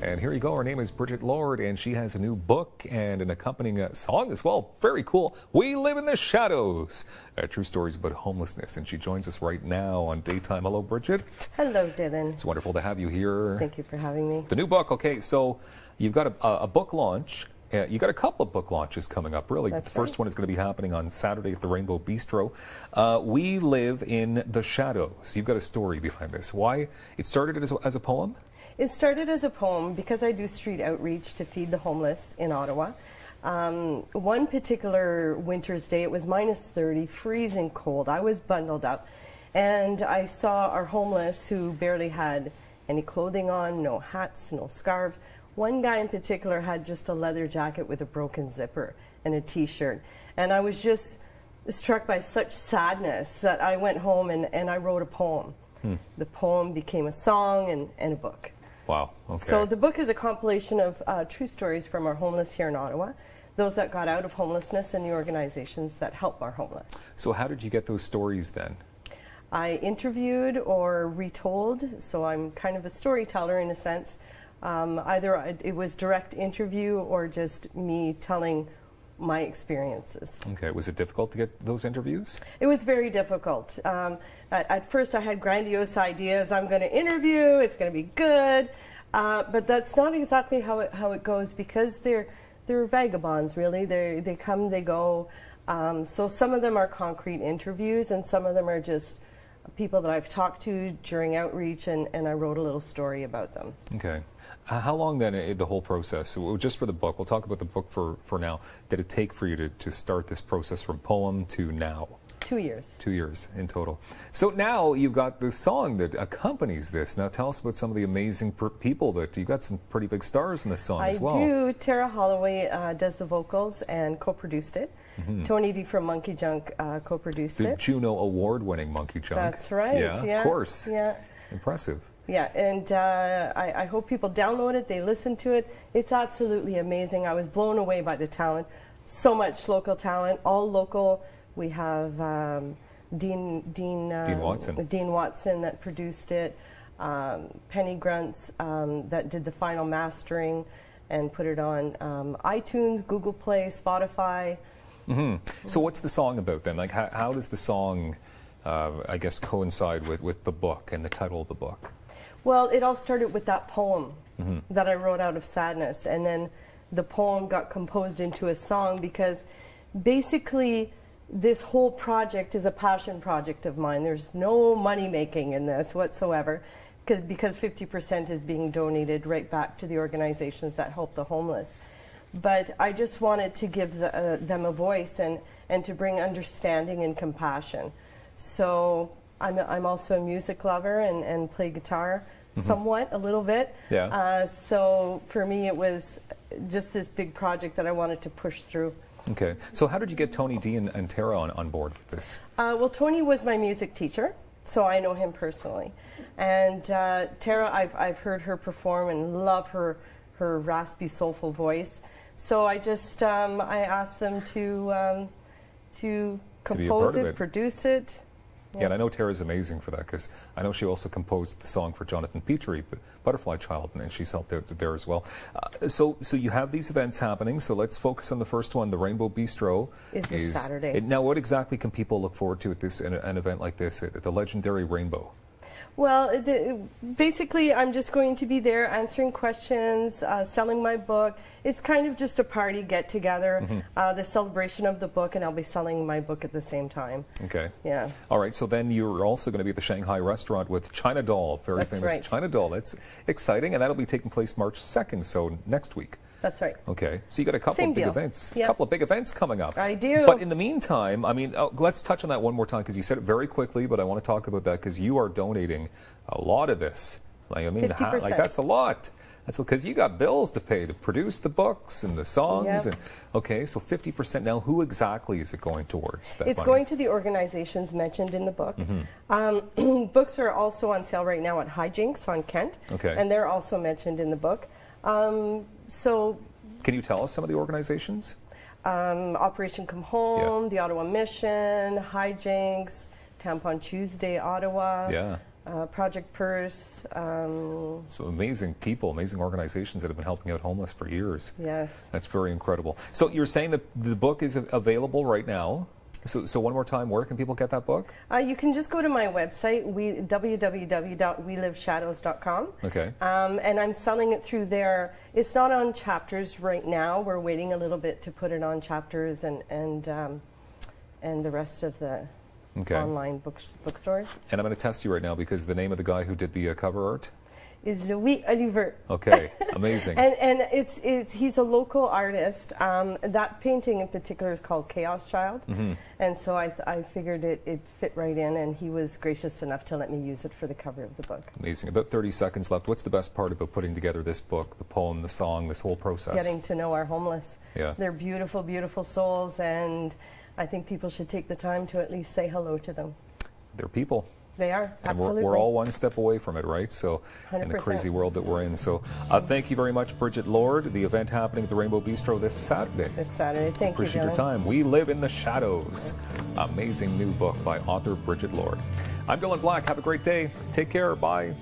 And here you go. Her name is Brigitte Lord, and she has a new book and an accompanying song as well. Very cool. We Live in the Shadows. True stories about homelessness. And she joins us right now on Daytime. Hello, Brigitte. Hello, Dylan. It's wonderful to have you here. Thank you for having me. The new book. Okay, so you've got a book launch. You got a couple of book launches coming up, really. That's the first one is going to be happening on Saturday at the Rainbow Bistro. We Live in the Shadows. You've got a story behind this. Why? It started as a poem? It started as a poem because I do street outreach to feed the homeless in Ottawa. One particular winter's day, it was -30, freezing cold. I was bundled up, and I saw our homeless who barely had any clothing on, no hats, no scarves. One guy in particular had just a leather jacket with a broken zipper and a t-shirt. And I was just struck by such sadness that I went home and I wrote a poem. The poem became a song and a book. Wow, okay. So the book is a compilation of true stories from our homeless here in Ottawa, those that got out of homelessness and the organizations that help our homeless. So how did you get those stories then? I interviewed or retold, so I'm kind of a storyteller in a sense. Either it was direct interview or just me telling my experiences. Okay, was it difficult to get those interviews? It was very difficult. At first I had grandiose ideas. I'm going to interview, it's going to be good, but that's not exactly how it goes, because they're vagabonds, really. They come, they go. So some of them are concrete interviews and some of them are just people that I've talked to during outreach, and I wrote a little story about them. Okay. How long then, the whole process, so just for the book, we'll talk about the book for now, did it take for you to start this process from poem to now? 2 years. 2 years in total. So now you've got this song that accompanies this. Now tell us about some of the amazing people that you've got some pretty big stars in this song as well. I do. Tara Holloway does the vocals and co-produced it. Tony D from Monkey Junk co-produced it. The Juno Award-winning Monkey Junk. That's right. Yeah, of course. Yeah. Impressive. Yeah, and I hope people download it, they listen to it. It's absolutely amazing. I was blown away by the talent. So much local talent, all local. We have Dean Watson that produced it, Penny Grunts that did the final mastering and put it on iTunes, Google Play, Spotify. So what's the song about then? Like how does the song, I guess, coincide with the book and the title of the book? Well, it all started with that poem that I wrote out of sadness, and then the poem got composed into a song, because basically this whole project is a passion project of mine. There's no money making in this whatsoever, because 50% is being donated right back to the organizations that help the homeless. But I just wanted to give them a voice and to bring understanding and compassion. So I'm also a music lover and play guitar somewhat, a little bit. Yeah. So for me it was just this big project that I wanted to push through. Okay. So how did you get Tony D and Tara on board with this? Well, Tony was my music teacher, so I know him personally. And Tara, I've heard her perform and love her raspy, soulful voice. So I just I asked them to compose it, produce it. Yeah, and I know Tara's amazing for that, because I know she also composed the song for Jonathan Petrie, the Butterfly Child, and she's helped out there as well. So you have these events happening, so let's focus on the first one. The Rainbow Bistro is this Saturday. Now, what exactly can people look forward to at an event like this, at the legendary Rainbow? Well, basically, I'm just going to be there answering questions, selling my book. It's kind of just a party get-together, the celebration of the book, and I'll be selling my book at the same time. Okay. Yeah. All right, so then you're also going to be at the Shanghai restaurant with China Doll, very famous China Doll. That's exciting, and that'll be taking place March 2nd, so next week. That's right. Okay, so you got a couple of big events, couple of big events coming up. I do. But in the meantime, I mean, let's touch on that one more time, because you said it very quickly, but I want to talk about that, because you are donating a lot of this. Like, I mean, 50%. Like that's a lot. That's because you got bills to pay to produce the books and the songs. And okay, so 50%. Now, who exactly is it going towards? That it's money? Going to the organizations mentioned in the book. Books are also on sale right now at Hijinks on Kent, and they're also mentioned in the book. So, can you tell us some of the organizations? Operation Come Home, the Ottawa Mission, Hijinks, Tampon Tuesday, Ottawa. Yeah. Project Purse. So amazing people, amazing organizations that have been helping out homeless for years. Yes. That's very incredible. So you're saying that the book is available right now. So one more time, where can people get that book? You can just go to my website, www.weliveshadows.com. Okay. And I'm selling it through there. It's not on Chapters right now. We're waiting a little bit to put it on Chapters and the rest of the online bookstores. And I'm going to test you right now because the name of the guy who did the cover art is Louis Oliver. Okay, amazing. and he's a local artist. That painting in particular is called Chaos Child, and so I figured it fit right in, and he was gracious enough to let me use it for the cover of the book. Amazing. About 30 seconds left. What's the best part about putting together this book, the poem, the song, this whole process? Getting to know our homeless. Yeah. They're beautiful, beautiful souls, and I think people should take the time to at least say hello to them. They're people. They are, and absolutely. we're all one step away from it, right? So, 100%. In the crazy world that we're in. So, thank you very much, Brigitte Lord. The event happening at the Rainbow Bistro this Saturday. Thank you, Appreciate your time. We Live in the Shadows. Amazing new book by author Brigitte Lord. I'm Dylan Black. Have a great day. Take care. Bye.